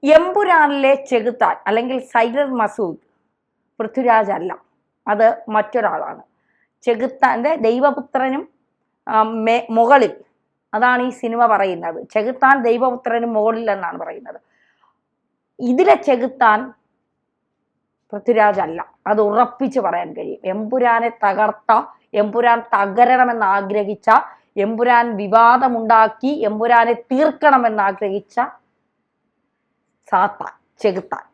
എമ്പുരാനിലെ ചെകുത്താൻ അല്ലെങ്കിൽ സൈലർ മസൂദ് പൃഥ്വിരാജ് അല്ല, അത് മറ്റൊരാളാണ്. ചെകുത്താന്റെ ദൈവപുത്രനും മുകളിൽ, അതാണ് ഈ സിനിമ പറയുന്നത്. ചെകുത്താൻ ദൈവപുത്രനും മുകളിൽ എന്നാണ് പറയുന്നത്. ഇതിലെ ചെകുത്താൻ പൃഥ്വിരാജ് അല്ല, അത് ഉറപ്പിച്ച് പറയാൻ കഴിയും. എമ്പുരാനെ തകർത്ത, എമ്പുരാൻ തകരണമെന്ന് ആഗ്രഹിച്ച, എമ്പുരാൻ വിവാദമുണ്ടാക്കി എമ്പുരാനെ തീർക്കണമെന്ന് ആഗ്രഹിച്ച സാത്താൻ, ചെകുത്താൻ.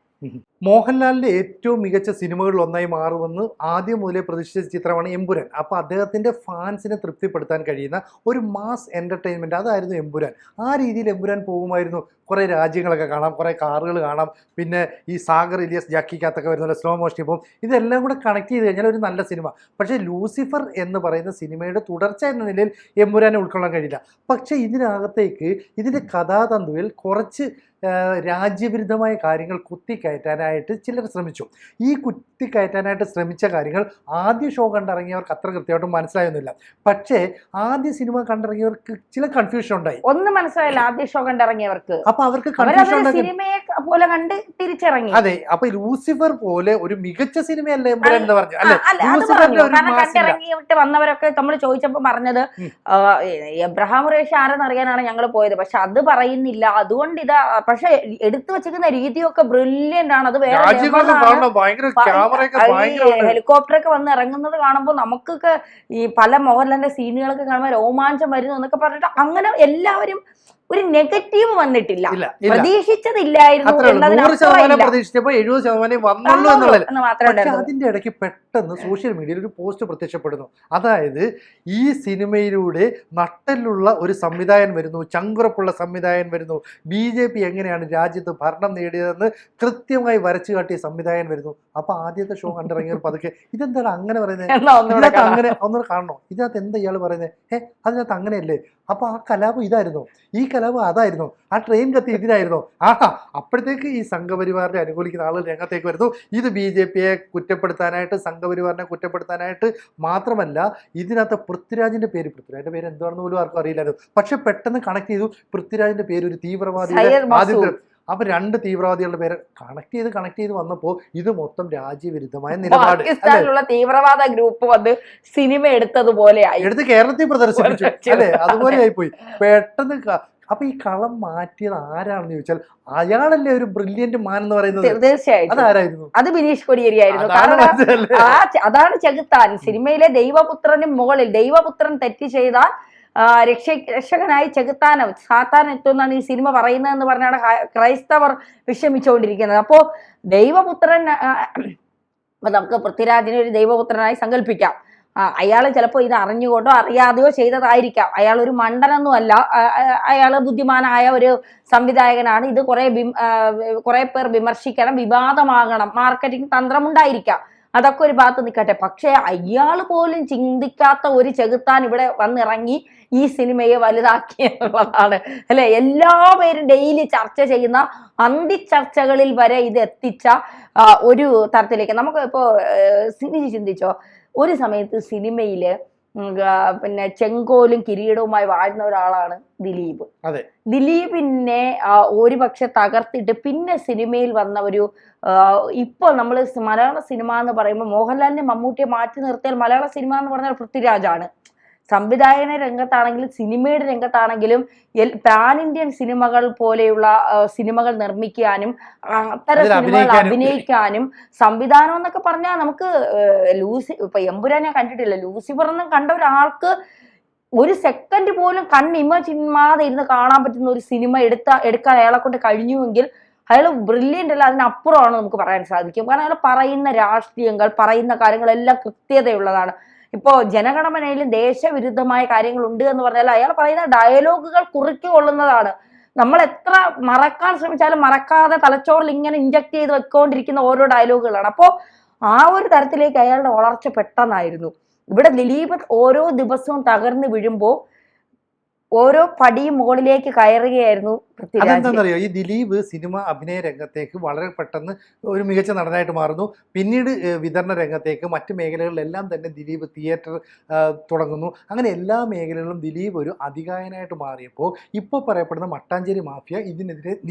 മോഹൻലാലിന്റെ ഏറ്റവും മികച്ച സിനിമകളിൽ ഒന്നായി മാറുമെന്ന് ആദ്യം മുതലേ പ്രതീക്ഷിച്ച ചിത്രമാണ് എമ്പുരാൻ. അപ്പോൾ അദ്ദേഹത്തിന്റെ ഫാൻസിനെ തൃപ്തിപ്പെടുത്താൻ കഴിയുന്ന ഒരു മാസ് എന്റർടൈൻമെന്റ്, അതായിരുന്നു എമ്പുരാൻ. ആ രീതിയിൽ എമ്പുരാൻ പോകുമായിരുന്നു. കുറേ രാജ്യങ്ങളൊക്കെ കാണാം, കുറേ കാറുകൾ കാണാം, പിന്നെ ഈ സാഗർ ഇലിയസ് ജാക്കിക്കകത്തൊക്കെ വരുന്ന സ്ലോ മോഷൻ ഇപ്പം ഇതെല്ലാം കൂടെ കണക്ട് ചെയ്ത് കഴിഞ്ഞാൽ ഒരു നല്ല സിനിമ. പക്ഷേ ലൂസിഫർ എന്ന് പറയുന്ന സിനിമയുടെ തുടർച്ച എന്ന നിലയിൽ എമ്പുരാനെ ഉൾക്കൊള്ളാൻ കഴിയില്ല. പക്ഷേ ഇതിനകത്തേക്ക് ഇതിൻ്റെ കഥാതന്തുവിൽ കുറച്ച് രാജ്യവിരുദ്ധമായ കാര്യങ്ങൾ കുത്തിക്കയറ്റാനായിട്ട് ചിലർ ശ്രമിച്ചു. ഈ കുത്തിക്കയറ്റാനായിട്ട് ശ്രമിച്ച കാര്യങ്ങൾ ആദ്യ ഷോ കണ്ടിറങ്ങിയവർക്ക് അത്ര കൃത്യമായിട്ട് മനസ്സിലായൊന്നുമില്ല. പക്ഷേ ആദ്യ സിനിമ കണ്ടിറങ്ങിയവർക്ക് ചില കൺഫ്യൂഷൻ ഉണ്ടായി. ഒന്നും മനസ്സിലായില്ല ആദ്യ ഷോ കണ്ടിറങ്ങിയവർക്ക്. അപ്പൊ അവർക്ക് കൺഫ്യൂഷൻ സിനിമയെ പോലെ കണ്ട് തിരിച്ചിറങ്ങി. അതെ, അപ്പൊ ലൂസിഫർ പോലെ ഒരു മികച്ച സിനിമയല്ലേ എമ്പുരാൻ എന്ന് പറഞ്ഞു. കണ്ടിറങ്ങിയിട്ട് വന്നവരൊക്കെ നമ്മൾ ചോദിച്ചപ്പോ പറഞ്ഞത് എബ്രഹാം ഖുറേഷി ആരെന്ന് അറിയാനാണ് ഞങ്ങൾ പോയത്, പക്ഷെ അത് പറയുന്നില്ല. അതുകൊണ്ട് ഇതാ, പക്ഷെ എടുത്തു വെച്ചിരിക്കുന്ന രീതിയൊക്കെ ബ്രില്യന്റ് ആണ്. അത് വേറെ ഹെലികോപ്റ്ററൊക്കെ വന്ന് ഇറങ്ങുന്നത് കാണുമ്പോൾ നമുക്കൊക്കെ ഈ പല മോഹൻലാലിന്റെ സീനുകളൊക്കെ കാണുമ്പോൾ രോമാഞ്ചം വരുന്നു എന്നൊക്കെ പറഞ്ഞിട്ട് അങ്ങനെ എല്ലാവരും ഒരു നെഗറ്റീവ് വന്നിട്ടില്ല. പ്രതീക്ഷിച്ചതില്ലായിരുന്നു. അതിന്റെ ഇടയ്ക്ക് പെട്ടെന്ന് സോഷ്യൽ മീഡിയയിൽ ഒരു പോസ്റ്റ് പ്രത്യക്ഷപ്പെടുന്നു. അതായത് ഈ സിനിമയിലൂടെ നട്ടലുള്ള ഒരു സംവിധായകൻ വരുന്നു, ചങ്കുറപ്പുള്ള സംവിധായകൻ വരുന്നു, BJP എങ്ങനെയാണ് രാജ്യത്ത് ഭരണം നേടിയതെന്ന് കൃത്യമായി വരച്ചു കാട്ടിയ സംവിധായകൻ വരുന്നു. അപ്പൊ ആദ്യത്തെ ഷോ കണ്ടിറങ്ങിയവർ പതുക്കെ ഇതെന്താണ് അങ്ങനെ പറയുന്നത്, ഇതിനകത്ത് അങ്ങനെ ഒന്നുകൂടെ കാണണോ, ഇതിനകത്ത് എന്താ ഇയാൾ പറയുന്നത്, അതിനകത്ത് അങ്ങനെയല്ലേ, അപ്പൊ ആ കലാപം ഇതായിരുന്നു, ഈ കലാപം അതായിരുന്നു, ആ ട്രെയിൻ കത്തി ഇതിനായിരുന്നു. അപ്പോഴത്തേക്ക് ഈ സംഘപരിവാറിനെ അനുകൂലിക്കുന്ന ആളുകൾ രംഗത്തേക്ക് വരുന്നു. ഇത് BJPയെ കുറ്റപ്പെടുത്താനായിട്ട്, സംഘപരിവാറിനെ കുറ്റപ്പെടുത്താനായിട്ട് മാത്രമല്ല, ഇതിനകത്ത് പൃഥ്വിരാജിന്റെ പേര് എന്താണെന്ന് പോലും ആർക്കും അറിയില്ലായിരുന്നു. പക്ഷെ പെട്ടെന്ന് കണക്ട് ചെയ്തു, പൃഥ്വിരാജിന്റെ പേര് ഒരു തീവ്രവാദിയുടെ ആദ്യത്തെ. അപ്പൊ രണ്ട് തീവ്രവാദികളുടെ പേര് കണക്ട് ചെയ്ത് വന്നപ്പോ ഇത് മൊത്തം രാജ്യവിരുദ്ധമായ നിലപാട്, തീവ്രവാദ ഗ്രൂപ്പ് വന്ന് സിനിമ എടുത്തതുപോലെ എടുത്ത് കേരളത്തിൽ പ്രദർശിപ്പിച്ചു അല്ലെ, അതുപോലെ ആയിപ്പോയി പെട്ടെന്ന്. അപ്പൊ ഈ കളം മാറ്റിയത് ആരാണെന്ന് ചോദിച്ചാൽ അയാളല്ലേ ഒരു ബ്രില്യന്റ് മാൻ എന്ന് പറയുന്നത്. തീർച്ചയായിട്ടും അതാരായിരുന്നു? അത് ബിനീഷ് കൊടിയേരി ആയിരുന്നു. അതാണ് ചെകുത്താൻ. സിനിമയിലെ ദൈവപുത്രനും മുകളിൽ, ദൈവപുത്രൻ തെറ്റ് ചെയ്താൽ രക്ഷകനായി ചെകുത്താനം സാത്താൻ എത്തുമെന്നാണ് ഈ സിനിമ പറയുന്നതെന്ന് പറഞ്ഞാണ് ക്രൈസ്തവർ വിഷമിച്ചുകൊണ്ടിരിക്കുന്നത്. അപ്പോ ദൈവപുത്രൻ, നമുക്ക് പൃഥ്വിരാജിനെ ഒരു ദൈവപുത്രനായി സങ്കല്പിക്കാം. അയാൾ ചിലപ്പോൾ ഇത് അറിഞ്ഞുകൊണ്ടോ അറിയാതെയോ ചെയ്തതായിരിക്കാം. അയാൾ ഒരു മണ്ടനൊന്നുമല്ല, അയാൾ ബുദ്ധിമാനായ ഒരു സംവിധായകനാണ്. ഇത് കുറെ പേർ വിമർശിക്കണം, വിവാദമാകണം, മാർക്കറ്റിംഗ് തന്ത്രമുണ്ടായിരിക്കാം. അതൊക്കെ ഒരു ഭാഗത്ത് നിൽക്കട്ടെ. പക്ഷെ അയാൾ പോലും ചിന്തിക്കാത്ത ഒരു ചെകുത്താൻ ഇവിടെ വന്നിറങ്ങി ഈ സിനിമയെ വലുതാക്കി എന്നുള്ളതാണ് അല്ലെ. എല്ലാ പേരും ഡെയിലി ചർച്ച ചെയ്യുന്ന അന്തിച്ചർച്ചകളിൽ വരെ ഇത് എത്തിച്ച ഒരു തരത്തിലേക്ക്. നമുക്ക് ഇപ്പോ ചിന്തിച്ചോ, ഒരു സമയത്ത് സിനിമയില് പിന്നെ ചെങ്കോലും കിരീടവുമായി വാഴുന്ന ഒരാളാണ് ദിലീപ്. ദിലീപിനെ ഒരുപക്ഷെ തകർത്തിട്ട് പിന്നെ സിനിമയിൽ വന്ന ഒരു, ഇപ്പോൾ നമ്മൾ മലയാള സിനിമ എന്ന് പറയുമ്പോൾ മോഹൻലാലിനെ മമ്മൂട്ടിയെ മാറ്റി നിർത്തിയാൽ മലയാള സിനിമ എന്ന് പറഞ്ഞാൽ പൃഥ്വിരാജാണ്. സംവിധായക രംഗത്താണെങ്കിലും സിനിമയുടെ രംഗത്താണെങ്കിലും പാൻ ഇന്ത്യൻ സിനിമകൾ പോലെയുള്ള സിനിമകൾ നിർമ്മിക്കാനും അത്തരം സിനിമകൾ അഭിനയിക്കാനും സംവിധാനം എന്നൊക്കെ പറഞ്ഞാൽ നമുക്ക് ഇപ്പൊ എമ്പുരാൻ ഞാൻ കണ്ടിട്ടില്ല, ലൂസിഫർ എന്നും കണ്ട ഒരാൾക്ക് ഒരു സെക്കൻഡ് പോലും കണ്ണിമചിന്മാതെ ഇരുന്ന് കാണാൻ പറ്റുന്ന ഒരു സിനിമ എടുക്കാൻ അയാളെ കൊണ്ട് കഴിഞ്ഞുവെങ്കിൽ അയാൾ ബ്രില്യൻ്റ് അല്ല, അതിനപ്പുറമാണ് നമുക്ക് പറയാൻ സാധിക്കും. കാരണം അയാൾ പറയുന്ന രാഷ്ട്രീയങ്ങൾ, പറയുന്ന കാര്യങ്ങളെല്ലാം കൃത്യതയുള്ളതാണ്. ഇപ്പോ ജനഗണമനയിലും ദേശവിരുദ്ധമായ കാര്യങ്ങൾ ഉണ്ട് എന്ന് പറഞ്ഞാൽ അയാൾ പറയുന്ന ഡയലോഗുകൾ കുറിക്ക് കൊള്ളുന്നതാണ്. നമ്മൾ എത്ര മറക്കാൻ ശ്രമിച്ചാലും മറക്കാതെ തലച്ചോറിൽ ഇങ്ങനെ ഇൻജക്ട് ചെയ്ത് വെക്കൊണ്ടിരിക്കുന്ന ഓരോ ഡയലോഗുകളാണ്. അപ്പോൾ ആ ഒരു തരത്തിലേക്ക് അയാളുടെ വളർച്ച പെട്ടെന്നായിരുന്നു. ഇവിടെ ദിലീപ് ഓരോ ദിവസവും തകർന്നു വീഴുമ്പോൾ ഓരോ പടിയും മുകളിലേക്ക് കയറുകയായിരുന്നു പൃഥ്വിരാജ്. അതെന്താണെന്നറിയോ, ഈ ദിലീപ് സിനിമ അഭിനയ രംഗത്തേക്ക് വളരെ പെട്ടെന്ന് ഒരു മികച്ച നടനായിട്ട് മാറുന്നു. പിന്നീട് വിതരണ രംഗത്തേക്ക് മറ്റ് മേഖലകളിലെല്ലാം തന്നെ ദിലീപ് തിയേറ്റർ തുടങ്ങുന്നു. അങ്ങനെ എല്ലാ മേഖലകളിലും ദിലീപ് ഒരു അതികായനായിട്ട് മാറിയപ്പോൾ ഇപ്പോൾ പറയപ്പെടുന്ന മട്ടാഞ്ചേരി മാഫിയ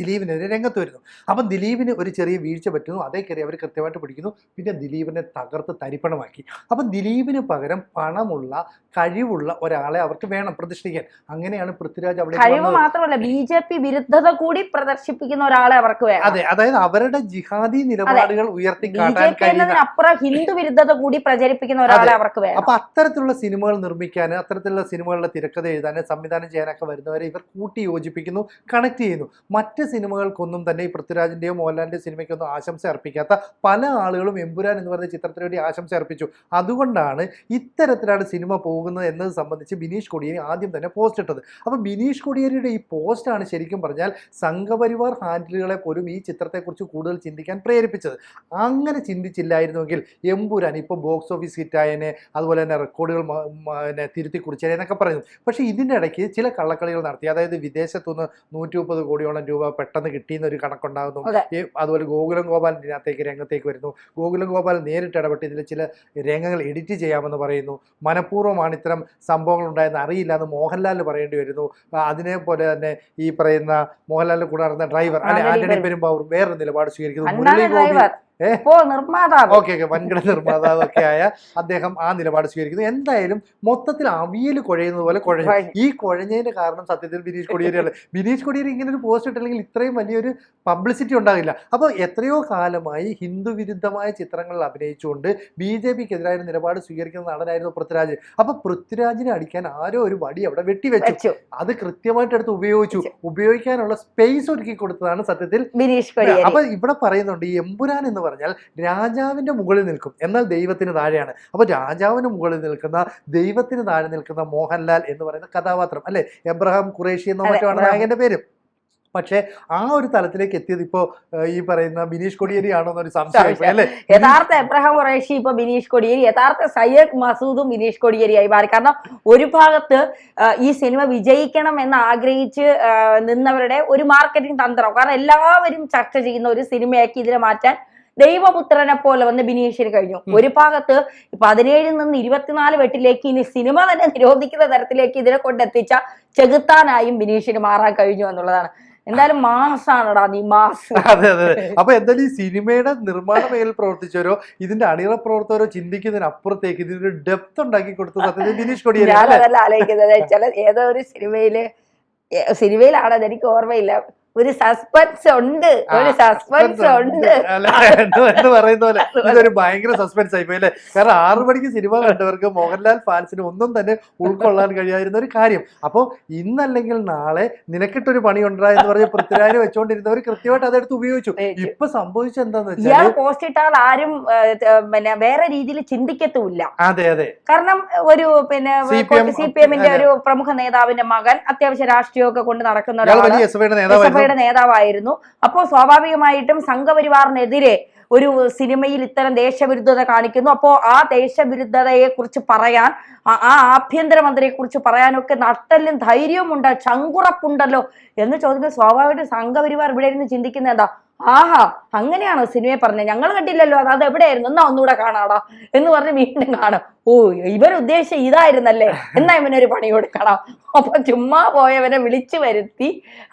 ദിലീപിനെതിരെ രംഗത്ത് വരുന്നു. അപ്പം ദിലീപിന് ഒരു ചെറിയ വീഴ്ച പറ്റുന്നു, അതേ കയറി അവർ കൃത്യമായിട്ട് പിടിക്കുന്നു. പിന്നെ ദിലീപിനെ തകർത്ത് തരിപ്പണമാക്കി. അപ്പം ദിലീപിന് പകരം പണമുള്ള കഴിവുള്ള ഒരാളെ അവർക്ക് വേണം പ്രതിഷ്ഠിക്കാൻ. അങ്ങനെയാണ് പൃഥ്വിരാജ് അവിടെ. കഴിവ് മാത്രമല്ല, ബി.ജെ.പി. വിരുദ്ധത കൂടി പ്രദർശിപ്പിക്കുന്ന ഒരാളെ അവർക്ക് വേണം. അതെ, അതായത് അവരുടെ ജിഹാദി നിലപാടുകൾ അപ്പുറം ഹിന്ദു വിരുദ്ധത കൂടി പ്രചരിപ്പിക്കുന്ന ഒരാളെ അവർക്ക് വേണം. അപ്പൊ അത്തരത്തിലുള്ള സിനിമകൾ നിർമ്മിക്കാൻ, അത്തരത്തിലുള്ള സിനിമകളുടെ തിരക്കഥ എഴുതാൻ, സംവിധാനം ചെയ്യാനൊക്കെ വരുന്നവരെ ഇവർ കൂട്ടി യോജിപ്പിക്കുന്നു, കണക്ട് ചെയ്യുന്നു. മറ്റ് സിനിമകൾക്കൊന്നും തന്നെ ഈ പൃഥ്വിരാജിന്റെയോ മോഹൻലാലിന്റെയോ സിനിമയ്ക്കൊന്നും ആശംസ അർപ്പിക്കാത്ത പല ആളുകളും എമ്പുരാൻ എന്ന് പറയുന്ന ചിത്രത്തിന് വേണ്ടി ആശംസ അർപ്പിച്ചു. അതുകൊണ്ടാണ് ഇത്തരത്തിലാണ് സിനിമ പോകുന്നത് എന്നത് സംബന്ധിച്ച് ബിനീഷ് കൊടിയേരി ആദ്യം തന്നെ പോസ്റ്റ് ഇട്ടത്. അപ്പൊ ബിനീഷ് കൊടിയേരിയുടെ ഈ പോസ്റ്റാണ് ശരിക്കും പറഞ്ഞാൽ സംഘപരിവാർ ഹാൻഡിലുകളെ പോലും ഈ ചിത്രത്തെക്കുറിച്ച് കൂടുതൽ ചിന്തിക്കാൻ പ്രേരിപ്പിച്ചത്. അങ്ങനെ ചിന്തിച്ചില്ലായിരുന്നുവെങ്കിൽ എമ്പുരാൻ ഇപ്പോൾ ബോക്സ് ഓഫീസ് ഹിറ്റായനെ, അതുപോലെ തന്നെ റെക്കോർഡുകൾ തിരുത്തി കുറിച്ചേനെ എന്നൊക്കെ പറയുന്നു. പക്ഷേ ഇതിൻ്റെ ഇടയ്ക്ക് ചില കള്ളക്കളികൾ നടത്തി. അതായത് വിദേശത്തുനിന്ന് 130 കോടിയോളം രൂപ പെട്ടെന്ന് കിട്ടിയെന്ന് ഒരു കണക്കുണ്ടാകുന്നു. അതുപോലെ ഗോകുലം ഗോപാൽ ഇതിനകത്തേക്ക് രംഗത്തേക്ക് വരുന്നു. ഗോകുലം ഗോപാൽ നേരിട്ട് ഇടപെട്ട് ഇതിൽ ചില രംഗങ്ങൾ എഡിറ്റ് ചെയ്യാമെന്ന് പറയുന്നു. മനഃപൂർവ്വമാണ് ഇത്തരം സംഭവങ്ങൾ ഉണ്ടായെന്ന് അറിയില്ല എന്ന് മോഹൻലാലിന് പറയേണ്ടി വരുന്നു. അതിനെപ്പോലെ തന്നെ ഈ പറയുന്ന മോഹൻലാലിന്റെ കൂടെ നടന്ന ഡ്രൈവർ ആന്റണി പെരുമ്പാവൂർ വേറൊരു നിലപാട് സ്വീകരിക്കുന്നു. മുരളി ഗോപി വൻകിട നിർമ്മാതാവ് ഒക്കെ ആയ അദ്ദേഹം ആ നിലപാട് സ്വീകരിക്കുന്നു. എന്തായാലും മൊത്തത്തിൽ അവിയൽ കുഴയുന്നത് പോലെ കുഴഞ്ഞു. ഈ കുഴഞ്ഞതിന്റെ കാരണം സത്യത്തിൽ ബിനീഷ് കൊടിയേരിയാണ്. ബിനീഷ് കൊടിയേരി ഇങ്ങനെ ഒരു പോസ്റ്റ് ഇട്ടില്ലെങ്കിൽ ഇത്രയും വലിയൊരു പബ്ലിസിറ്റി ഉണ്ടാകില്ല. അപ്പോൾ എത്രയോ കാലമായി ഹിന്ദു വിരുദ്ധമായ ചിത്രങ്ങളിൽ അഭിനയിച്ചുകൊണ്ട് BJP-ക്കെതിരായ നിലപാട് സ്വീകരിക്കുന്ന നടനായിരുന്നു പൃഥ്വിരാജ്. അപ്പൊ പൃഥ്വിരാജിനെ അടിക്കാൻ ആരോ ഒരു വടി അവിടെ വെട്ടിവെച്ചു. അത് കൃത്യമായിട്ട് എടുത്ത് ഉപയോഗിക്കാനുള്ള സ്പേസ് ഒരുക്കി കൊടുത്തതാണ് സത്യത്തിൽ ബിനീഷ് കൊടിയേരി. അപ്പൊ ഇവിടെ പറയുന്നുണ്ട് ഈ എമ്പുരാൻ എന്ന് പറഞ്ഞാൽ രാജാവിന്റെ മുകളിൽ നിൽക്കും, എന്നാൽ ദൈവത്തിന് താഴെയാണ്. അപ്പൊ രാജാവിന് മുകളിൽ നിൽക്കുന്ന, ദൈവത്തിന് താഴെ നിൽക്കുന്ന മോഹൻലാൽ എന്ന് പറയുന്ന കഥാപാത്രം അല്ലെ, എബ്രഹാം ഖുറേഷി എന്നോ മറ്റാണ് നായകന്റെ പേര്. പക്ഷെ ആ ഒരു തലത്തിലേക്ക് എത്തിയത് ഇപ്പോ ഈ പറയുന്ന ബിനീഷ് കൊടിയേരി ആണോ എന്നൊരു സംശയം അല്ലേ. യഥാർത്ഥ എബ്രഹാം ഖുറേഷി ഇപ്പൊ ബിനീഷ് കൊടിയേരി, യഥാർത്ഥ സയ്യദ് മസൂദും ബിനീഷ് കൊടിയേരിയായി മാറി. കാരണം ഒരു ഭാഗത്ത് ഈ സിനിമ വിജയിക്കണം എന്ന് ആഗ്രഹിച്ച് നിന്നവരുടെ ഒരു മാർക്കറ്റിംഗ് തന്ത്രം, കാരണം എല്ലാവരും ചർച്ച ചെയ്യുന്ന ഒരു സിനിമയാക്കി ഇതിനെ മാറ്റാൻ ദൈവപുത്രനെ പോലെ വന്ന് ബിനീഷിന് കഴിഞ്ഞു. ഒരു ഭാഗത്ത് 17 നിന്ന് 24 വെട്ടിലേക്ക് ഇനി സിനിമ തന്നെ നിരോധിക്കുന്ന തരത്തിലേക്ക് ഇതിനെ കൊണ്ടെത്തിച്ച ചെകുത്താനായും ബിനീഷിന് മാറാൻ കഴിഞ്ഞു എന്നുള്ളതാണ്. എന്തായാലും മാസാണടാ നീ മാസ്. അതെ അതെ. അപ്പൊ എന്തായാലും ഈ സിനിമയുടെ നിർമ്മാണ മേഖലയിൽ പ്രവർത്തിച്ചവരോ ഇതിന്റെ അണിയറ പ്രവർത്തകരോ ചിന്തിക്കുന്നതിനപ്പുറത്തേക്ക് ഇതിനൊരു ഡെപ്ത് ഉണ്ടാക്കി കൊടുത്ത സത്യത്തിൽ ബിനീഷ് കൊടിയേരി. ഞാനതല്ല ആലോചിക്കുന്നത്, ചില ഏതോ ഒരു സിനിമയിലാണത് എനിക്ക് ഓർമ്മയില്ല, ഒരു സസ്പെൻസ് ഉണ്ട്, എന്ന് പറയുന്ന പോലെ ഇതൊരു ഭയങ്കര സസ്പെൻസ് ആയിപ്പോയി അല്ലേ. കാരണം 6 മണിക്ക് സിനിമ കണ്ടവർക്ക് മോഹൻലാൽ ഫാൻസിന് ഒന്നും തന്നെ ഉൾക്കൊള്ളാൻ കഴിയാതിരുന്ന ഒരു കാര്യം. അപ്പൊ ഇന്നല്ലെങ്കിൽ നാളെ നിനക്കിട്ടൊരു പണി ഉണ്ടാ എന്ന് പറഞ്ഞ് പൃഥ്വിരാജിനെ വെച്ചോണ്ടിരുന്നവർ കൃത്യമായിട്ട് അതെടുത്ത് ഉപയോഗിച്ചു. ഇപ്പൊ സംഭവിച്ചത് എന്താന്ന് വെച്ചാൽ പോസ്റ്റ് ഇട്ടാൽ ആരും വേറെ രീതിയിൽ ചിന്തിക്കത്തുമില്ല. അതെ അതെ. കാരണം ഒരു CPM-ന്റെ ഒരു പ്രമുഖ നേതാവിന്റെ മകൻ അത്യാവശ്യം രാഷ്ട്രീയമൊക്കെ കൊണ്ട് നടക്കുന്ന നേതാവായിരുന്നു. അപ്പോൾ സ്വാഭാവികമായിട്ടും സംഘപരിവാറിനെതിരെ ഒരു സിനിമയിൽ ഇത്തരം ദേശവിരുദ്ധത കാണിക്കുന്നു. അപ്പോൾ ആ ദേശവിരുദ്ധതയെ കുറിച്ച് പറയാൻ, ആ ആഭ്യന്തരമന്ത്രിയെ കുറിച്ച് പറയാനൊക്കെ നട്ടലും ധൈര്യവും ഉണ്ട്, ചങ്കുറപ്പുണ്ടല്ലോ എന്ന് ചോദിക്കുന്നത് സ്വാഭാവികമായിട്ടും സംഘപരിവാർ ഇവിടെ ഇരുന്ന് ചിന്തിക്കുന്ന എന്താ, ആഹാ അങ്ങനെയാണോ സിനിമയെ പറഞ്ഞത്, ഞങ്ങൾ കണ്ടില്ലല്ലോ, അത് എവിടെയായിരുന്നു, എന്നാ ഒന്നുകൂടെ കാണാടാ എന്ന് പറഞ്ഞ് വീണ്ടും കാണും. ഓ ഇവരുദ്ദേശിച്ച ഇതായിരുന്നല്ലേ, എന്നാ ഇവനൊരു പണി കൊടുക്കണം. അപ്പൊ ചുമ്മാ പോയവനെ വിളിച്ചു വരുത്തി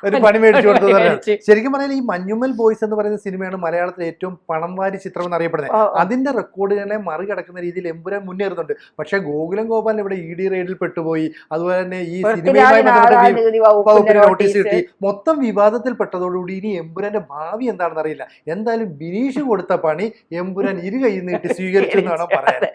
ഒരു പണി മേടിച്ചു കൊടുത്തു. ശരിക്കും പറഞ്ഞാൽ ഈ മഞ്ഞുമ്മൽ ബോയ്സ് എന്ന് പറയുന്ന സിനിമയാണ് മലയാളത്തിലെ ഏറ്റവും പണം വാരി ചിത്രം എന്ന് അറിയപ്പെടുന്നത്. അതിന്റെ റെക്കോർഡുകളെ മറികടക്കുന്ന രീതിയിൽ എമ്പുരാൻ മുന്നേറുന്നുണ്ട്. പക്ഷെ ഗോകുലം ഗോപാൽ ഇവിടെ ED റെയ്ഡിൽ പെട്ടുപോയി. അതുപോലെ തന്നെ ഈ സിനിമയുമായി ബന്ധപ്പെട്ട നോട്ടീസ് കിട്ടി. മൊത്തം വിവാദത്തിൽ പെട്ടതോടുകൂടി ഇനി എമ്പുരാന്റെ ഭാവി എന്താണെന്ന് അറിയില്ല. എന്തായാലും ബിനീഷ് കൊടുത്ത പണി എമ്പുരാൻ 2 കൈ നീട്ടി സ്വീകരിച്ചു എന്നാണ് പറയാൻ.